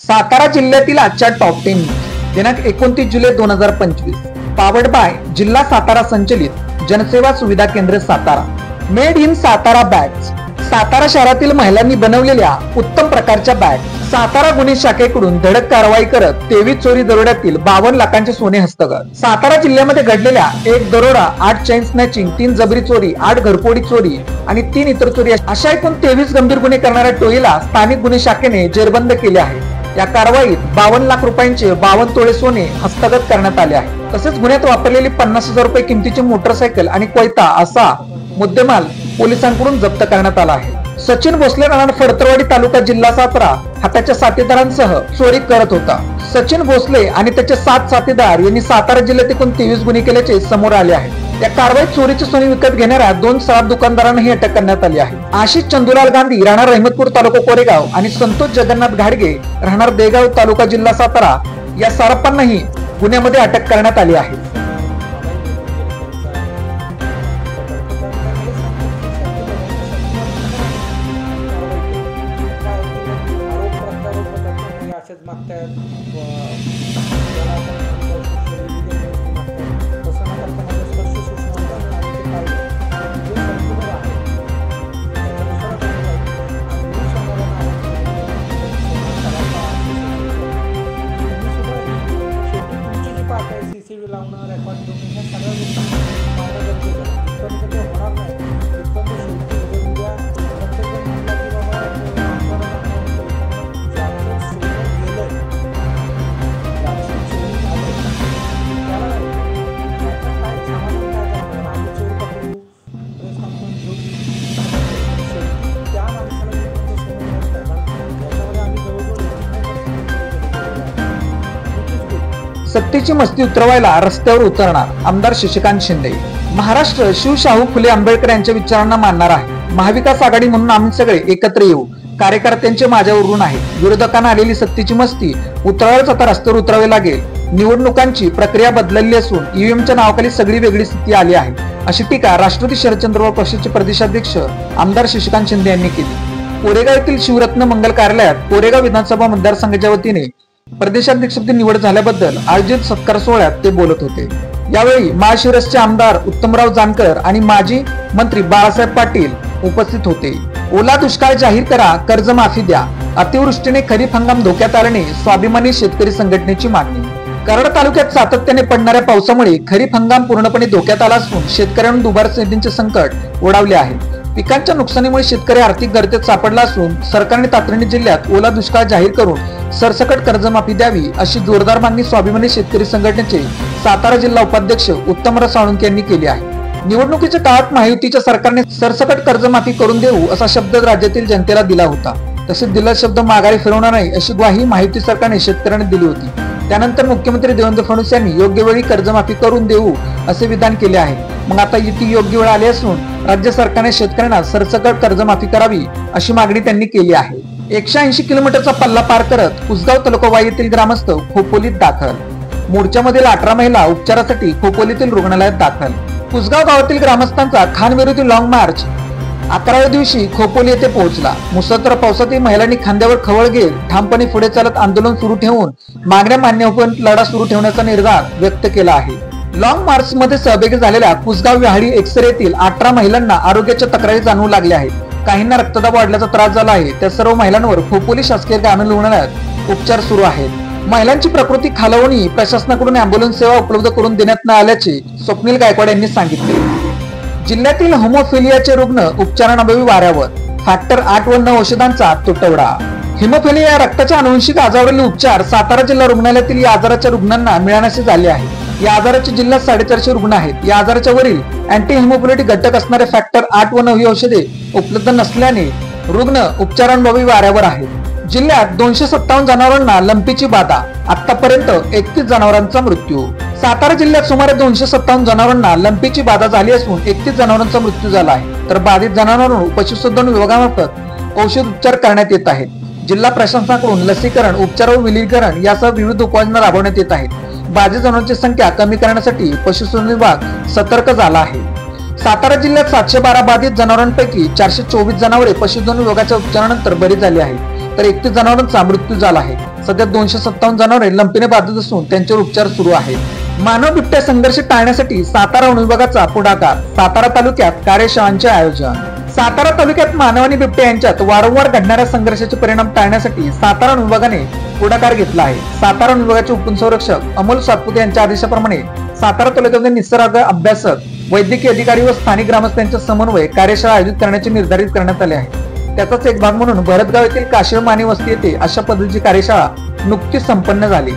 सातारा जिल्ह्यातील आजच्या टॉप 10 दिनांक 29 जुलै 2025 पावर्ड बाय जिल्हा सातारा संचलित जनसेवा सुविधा केंद्र Satara. Made in Satara bags. Satara शहरातील महिलांनी बनवलेल्या उत्तम प्रकारच्या बॅग सातारा गुन्हे शाखेकडून धडक कारवाई करत 23 चोरी दरोड्यातील 52 लाखांचे सोने हस्तगत। सातारा जिल्ह्यामध्ये घडलेल्या 1 दरोडा, 8 चेन स्नॅचिंग, 3 जबरी चोरी, 8 घरफोडी चोरी आणि 3 इतर चोरी अशा एकूण 23 गंभीर गुन्हे करणाऱ्या टोळीला स्थानिक गुन्हे शाखेने जेरबंद केले आहे। या कारवाईत 52 लाख रुपयांचे 52 तोळे सोने हस्तगत करण्यात आले आहे। तसेच गुन्ह्यात वापरलेली 50,000 रुपये किमतीची मोटरसायकल आणि कोयता असा मुद्देमाल पोलिसांकडून जप्त करण्यात आला आहे। सचिन भोसले राहणार फडतरवाडी तालुका जिल्हा सातारा हा त्याच्या साथीदारांसह चोरी करत होता। सचिन भोसले आणि त्याचे 7 साथीदार यांनी सातारा जिल्ह्यात एकूण 23 गुन्हे केल्याचे समोर आले आहे। या कारवाईत चोरीचे सोने विकत घेणाऱ्या 2 सराफ दुकानदारांनाही अटक करण्यात आली आहे। आशिष चंदुलाल गांधी राहणार रहमतपूर तालुका कोरेगाव आणि संतोष जगन्नाथ घाडगे राहणार देगाव तालुका जिल्हा सातारा या सराफांनाही गुन्ह्यामध्ये अटक करण्यात आली आहे। सत्तेची मस्ती उतरवायला रस्त्यावर उतरणार आमदार शशिकांत शिंदे। महाराष्ट्र शिवशाहू फुले आंबेडकर यांच्या विचारांना मानणार आहे। महाविकास आघाडी म्हणून आम्ही सगळे एकत्र येऊ। कार्यकर्त्यांचे माझ्यावर ऋण आहे। विरोधकांना आलेली सत्तेची मस्ती उतरवायलाच आता रस्त्यावर उतरावे लागेल। निवडणुकांची प्रक्रिया बदलली असून ईव्हीएमच्या नावाखाली सगळी वेगळी स्थिती आली आहे, अशी टीका राष्ट्रवादी शरदचंद्र पवार पक्षाचे प्रदेशाध्यक्ष आमदार शशिकांत शिंदे यांनी केली। कोरेगाव येथील शिवरत्न मंगल कार्यालयात कोरेगाव विधानसभा मतदारसंघाच्या वतीने प्रदेशाध्यक्षपदी निवड झाल्याबद्दल आयोजित सत्कार सोहळ्यात ते बोलत होते। यावेळी महाशिवरसचे आमदार उत्तमराव जानकर आणि माजी मंत्री बाळासाहेब पाटील उपस्थित होते। ओला दुष्काळ जाहीर करा, कर्जमाफी द्या, अतिवृष्टीने खरीप हंगाम धोक्यात आल्याने स्वाभिमानी शेतकरी संघटनेची मागणी। कराड तालुक्यात सातत्याने पडणाऱ्या पावसामुळे खरीप हंगाम पूर्णपणे धोक्यात आला असून शेतकऱ्यांना दुबार निधीचे संकट ओढावले आहे। पिकांच्या नुकसानीमुळे शेतकरी आर्थिक गर्तेत सापडला असून सरकारने तातडीने जिल्ह्यात ओला दुष्काळ जाहीर करून सरसकट कर्जमाफी द्यावी, अशी जोरदार मागणी स्वाभिमानी शेतकरी संघटनेचे सातारा जिल्हा उपाध्यक्ष उत्तमराव साळुंखे यांनी केली आहे। निवडणुकीच्या काळात महायुतीच्या सरकारने सरसकट कर्जमाफी करून देऊ असा शब्द राज्यातील जनतेला दिला होता। तसेच दिलेला शब्द माघारी फिरवणार नाही अशी ग्वाही महायुती सरकारने शेतकऱ्यांना दिली होती। त्यानंतर मुख्यमंत्री देवेंद्र फडणवीस यांनी योग्य वेळी कर्जमाफी करून देऊ असे विधान केले आहे। मग आता ती योग्य वेळ आली असून राज्य सरकारने शेतकऱ्यांना सरसकट कर्जमाफी करावी अशी मागणी त्यांनी केली आहे। 180 किलोमीटरचा पल्ला पार करत कुसगाव तालुका वाई येथील ग्रामस्थ खोपोलीत दाखल। मोर्चामधील 18 महिला उपचारासाठी खोपोलीतील रुग्णालयात दाखल। कुसगाव गावातील ग्रामस्थांचा खानविरोधी लॉंग मार्च 11व्या दिवशी खोपोली येथे पोहोचला। मुसळधार पावसातही महिलांनी खांद्यावर खवळ घेत ठामपणे पुढे चालत आंदोलन सुरू ठेवून मागण्या मान्य होईपर्यंत लढा सुरू ठेवण्याचा निर्धार व्यक्त केला आहे। लॉंग मार्च मध्ये सहभागी झालेल्या कुसगाव विहाळी एक्सरे येथील 18 महिलांना आरोग्याच्या तक्रारी जाणवू लागल्या आहेत। काहींना रक्तदाब वाढल्याचा त्रास झाला आहे। त्या सर्व महिलांवर खोपोली शासकीय ग्रामीण रुग्णालयात उपचार सुरू आहेत। महिलांची प्रकृती खालावून प्रशासनाकडून अँब्युलन्स सेवा उपलब्ध करून देण्यात न आल्याचे स्वप्नील गायकवाड यांनी सांगितले। जिल्ह्यातील होमोफिलियाचे रुग्ण उपचारांअभावी वाऱ्यावर। फॅक्टर 8 व 9 औषधांचा तुटवडा। हिमोफिलिया या रक्ताच्या अनुवंशिक आजारावरील उपचार सातारा जिल्हा रुग्णालयातील या आजाराच्या रुग्णांना मिळण्याचे झाले आहे। या आजाराचे जिल्ह्यात 450 रुग्ण आहेत। या आजाराच्या वरील अँटी हिमोफिलिटिक घटक असणारे फॅक्टर 8 व 9 ही औषधे उपलब्ध नसल्याने रुग्ण उपचारांअभावी वाऱ्यावर आहेत। जिल्ह्यात 257 जनावरांना लंपीची बाधा। आतापर्यंत 31 जनावरांचा मृत्यू। सातारा जिल्ह्यात सुमारे 257 जनावरांना लंपीची बाधा झाली असून 31 जनावरांचा मृत्यू झाला आहे। तर बाधित जनावरांवर पशुसंवर्धन विभागामार्फत औषध उपचार करण्यात येत आहेत। जिल्हा प्रशासनाकडून लसीकरण, उपचार व विलगीकरण यासह विविध उपाययोजना राबवण्यात येत आहेत। बाधित जनावरांची संख्या कमी करण्यासाठी पशुसंवर्धन विभाग सतर्क झाला आहे। सातारा जिल्ह्यात 712 बाधित जनावरांपैकी 424 जनावरे पशुधन विभागाच्या उपचारानंतर बरी झाली आहेत। तर 31 जनावरांचा मृत्यू झाला आहे. सध्या 257 जनावरे लंपीने बाधित असून त्यांच्यावर उपचार सुरू आहेत. मानव बिबट्या संघर्ष टाळण्यासाठी सातारा वन विभागाचा पुढाकार. सातारा तालुक्यात कार्यशाळांचे आयोजन. सातारा तालुक्यात मानव आणि बिबट्या यांच्यात वारंवार घडणाऱ्या संघर्षाचे परिणाम टाळण्यासाठी सातारा वन विभागाने पुढाकार घेतला आहे. सातारा वन विभागाचे उपसंरक्षक अमोल सातपुते यांच्या आदेशाप्रमाणे सातारा तालुक्यातील निसर्ग अभ्यासक, वैद्यकीय अधिकारी व स्थानिक ग्रामस्थांच्या समन्वय कार्यशाळा आयोजित करण्याचे निर्धारित करण्यात आले आहे. त्याचाच एक भाग म्हणून भरतगाव येथील काशीळ माने वस्ती येथे अशा पद्धतीची कार्यशाळा नुकतीच संपन्न झाली.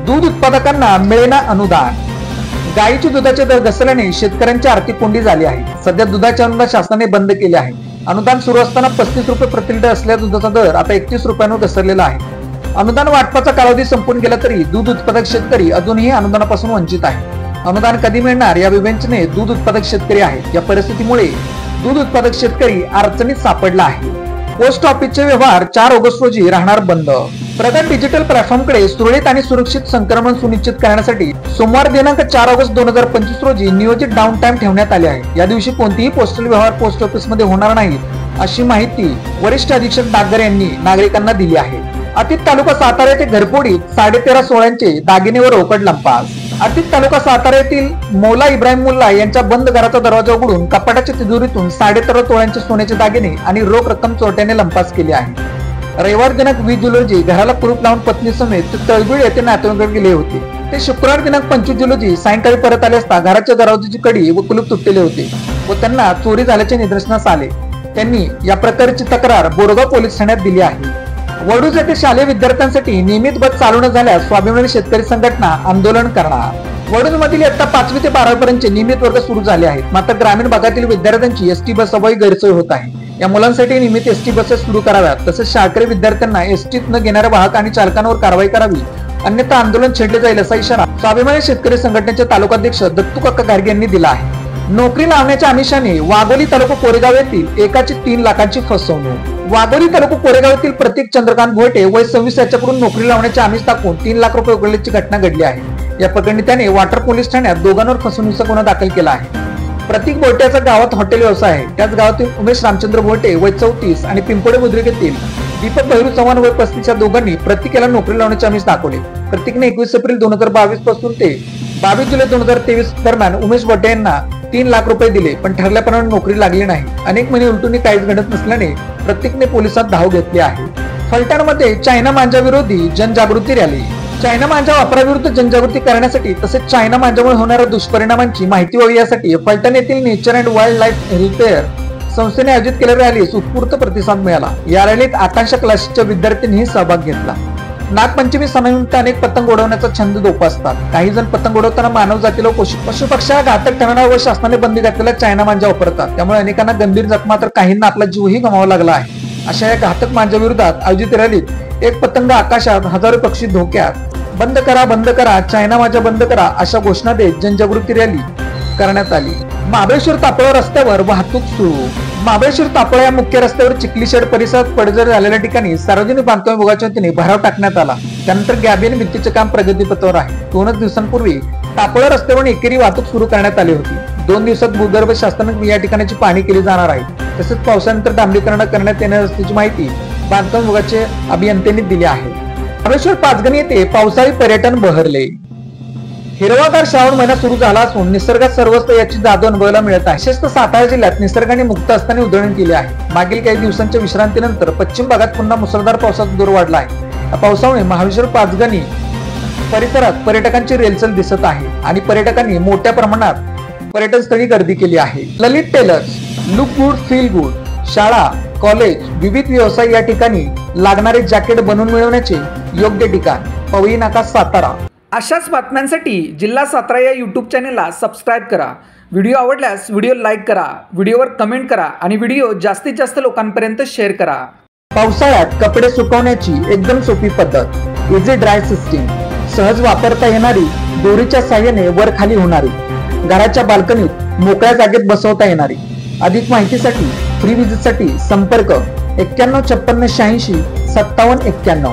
दूध उत्पादकांना मिळेना अनुदान. गायीच्या दुधाचे दर घसरल्याने शेतकऱ्यांची आर्थिक कोंडी झाली आहे. सध्या दुधाचे अनुदान शासनाने बंद केले आहे. अनुदान सुरू असताना 35 रुपये प्रति लिटर असलेल्या दुधाचा दर आता 31 रुपयांवर घसरलेला आहे. अनुदान वाटपाचा कालावधी संपून गेला तरी दूध उत्पादक शेतकरी अजूनही अनुदानापासून वंचित आहे. अनुदान कधी मिळणार या विवेचने दूध उत्पादक शेतकरी आहेत. या परिस्थितीमुळे दूध उत्पादक शेतकरी अडचणीत सापडला आहे. पोस्ट ऑफिसचे व्यवहार 4 ऑगस्ट रोजी राहणार बंद. प्रगत डिजिटल प्लॅटफॉर्मकडे सुरळीत आणि सुरक्षित संक्रमण सुनिश्चित करण्यासाठी सोमवार दिनांक 4 ऑगस्ट 2025 रोजी नियोजित डाऊन टाइम ठेवण्यात आले आहे. या दिवशी कोणतेही पोस्टल व्यवहार पोस्ट ऑफिसमध्ये होणार नाहीत अशी माहिती वरिष्ठ अधीक्षक डाकघर यांनी नागरिकांना दिली आहे. अतीत तालुका सातारा येथे घरफोडीत 13.5 तोळ्यांचे दागिने व रोकड लंपास. अतीत तालुका सातारा येथील मौला इब्राहिम मुल्ला यांच्या बंद घराचा दरवाजा उघडून कपाटाच्या तिजोरीतून 13.5 तोळ्यांचे सोन्याचे दागिने आणि रोख रक्कम चोरट्याने लंपास केली आहे. रविवार दिनांक 20 जुलै रोजी घराला कुलूप लावून पत्नी समेत ते तळबीड येथे नातेवाईकांकडे गेले होते. ते शुक्रवार दिनांक 25 जुलै रोजी सायंकाळी परत आले असता घराच्या दरवाजाची कडी व कुलूप तुटलेले होते व त्यांना चोरी झाल्याचे निदर्शनास आले. त्यांनी या प्रकारची तक्रार बोरगाव पोलीस ठाण्यात दिली आहे. वडूज येथे शालेय विद्यार्थ्यांसाठी नियमित बस चालू न झाल्यास स्वाभिमानी शेतकरी संघटना आंदोलन करणार. वडूज मधील इयत्ता 5वी ते 12वी पर्यंतचे नियमित वर्ग सुरू झाले आहेत. मात्र ग्रामीण भागातील विद्यार्थ्यांची एसटी बस अभावी गैरसोय होत आहे. या मुलांसाठी नियमित एसटी बसेस सुरू कराव्यात. तसेच शाळकरी विद्यार्थ्यांना एसटीत न घेणाऱ्या वाहक आणि चालकांवर कारवाई करावी, अन्यथा आंदोलन छेडले जाईल असा इशारा स्वाभिमानी शेतकरी संघटनेचे तालुकाध्यक्ष दत्तू काका गार्गे यांनी दिला आहे. नोकरी लावण्याच्या आमिषाने वाघोली तालुका कोरेगाव येथील एकाची 3 लाखांची फसवणूक. वाघोली तालुका कोरेगाव येथील प्रतीक चंद्रकांत भोटे वय 26 याच्याकडून नोकरी लावण्याचे आमिष दाखवून 3 लाख रुपये उकळल्याची घटना घडली आहे. या प्रकरणी त्याने वाटर पोलीस ठाण्यात दोघांवर फसवणुकीचा गुन्हा दाखल केला आहे. प्रतीक भोटेचा गावात हॉटेल व्यवसाय आहे. त्याच गावातील उमेश रामचंद्र भोटे वय 34 आणि पिंपोडे बुद्रुक येथील दीपक भैरू चव्हाण वय 35 या दोघांनी प्रतीकेला नोकरी लावण्याचे आमिष दाखवले. प्रतीकने 21 एप्रिल 2022 पासून ते 22 जुलै 2023 दरम्यान उमेश भोटे यांना 3 लाख रुपये दिले, पण ठरल्याप्रमाणे नोकरी लागली नाही. अनेक महिने उलटून काहीच घडत नसल्याने प्रतीकने पोलिसात धाव घेतली आहे. फलटणमध्ये चायना मांजा विरोधी जनजागृती रॅली. चायना मांजा वापराविरुद्ध जनजागृती करण्यासाठी तसेच चायना मांजामुळे होणाऱ्या दुष्परिणामांची माहिती व्हावी यासाठी फलटण येथील nature and wild life healthcare संस्थेने आयोजित केलेल्या रॅलीस उत्स्फूर्त प्रतिसाद मिळाला. या रॅलीत आकांक्षा क्लासच्या विद्यार्थ्यांनीही सहभाग घेतला. नागपंचमी सणानिमित्त अनेक पतंग उडवण्याचा छंद जोपासतात. काही जण पतंग उडवताना मानव जातीला पशुपक्ष्याला घातक ठरणारा व शासनाने बंदी घातलेला चायना मांजा वापरतात. त्यामुळे अनेकांना गंभीर जखमा तर काहींना आपला जीवही गमावा लागला आहे. अशा या घातक मांजा विरोधात आयोजित रॅलीत एक पतंग आकाशात, हजारो पक्षी धोक्यात. बंद करा, बंद करा, चायना मांजा बंद करा अशा घोषणा देत जनजागृती रॅली करण्यात आली. महाबळेश्वर तापळा रस्त्यावर वाहतूक सुरू. महाबळेश्वर तापळा या मुख्य रस्त्यावर चिखलीशेड परिसरात पडझड झालेल्या ठिकाणी सार्वजनिक बांधकाम विभागाच्या वतीने भराव टाकण्यात आला. त्यानंतर गॅबियन भिंतीचे काम प्रगतीपथावर आहे. 2 दिवसांपूर्वी तापळा रस्त्यावरून एकेरी वाहतूक सुरू करण्यात आली होती. 2 दिवसात भूगर्भ शासनाने या ठिकाणाची पाहणी केली जाणार आहे. तसेच पावसानंतर डांबरीकरण करण्यात येणार असल्याची माहिती बांधकाम विभागाचे अभियंत्यांनी दिली आहे. महाबळेश्वर पाचगणी येथे पावसाळी पर्यटन बहरले. हिरवागार श्रावण महिना सुरू झाला असून निसर्गात सर्वत्र याची जादू अनुभवायला मिळत आहे. विशेषतः सातारा जिल्ह्यात निसर्गाने मुक्त असताना उधळण केली आहे. मागील काही दिवसांच्या विश्रांतीनंतर पश्चिम भागात पुन्हा मुसळधार पावसाचा जोर वाढला आहे. या पावसामुळे महाबळेश्वर पाचगणी परिसरात पर्यटकांची रेलचल दिसत आहे आणि पर्यटकांनी मोठ्या प्रमाणात पर्यटन स्थळी गर्दी केली आहे. Lalit tailors, look good feel good. शाळा, कॉलेज, विविध व्यवसाय या ठिकाणी लागणारे जॅकेट बनवून मिळवण्याचे योग्य ठिकाण. पवई नाका, सातारा. अशाच बातम्यांसाठी जिल्हा सातारा या यूट्यूब चॅनेलला सबस्क्राईब करा. व्हिडिओ आवडल्यास व्हिडिओ लाईक करा, व्हिडिओवर कमेंट करा आणि व्हिडिओ जास्तीत जास्त लोकांपर्यंत शेअर करा. पावसाळ्यात कपडे सुकवण्याची एकदम सोपी पद्धत. Easy dry system. सहज वापरता येणारी, दोरीच्या साहाय्याने वर खाली होणारी, घराच्या बाल्कनीत मोकळ्या जागेत बसवता येणारी. अधिक माहितीसाठी फ्री विजिटसाठी संपर्क 91 56 86 57 91.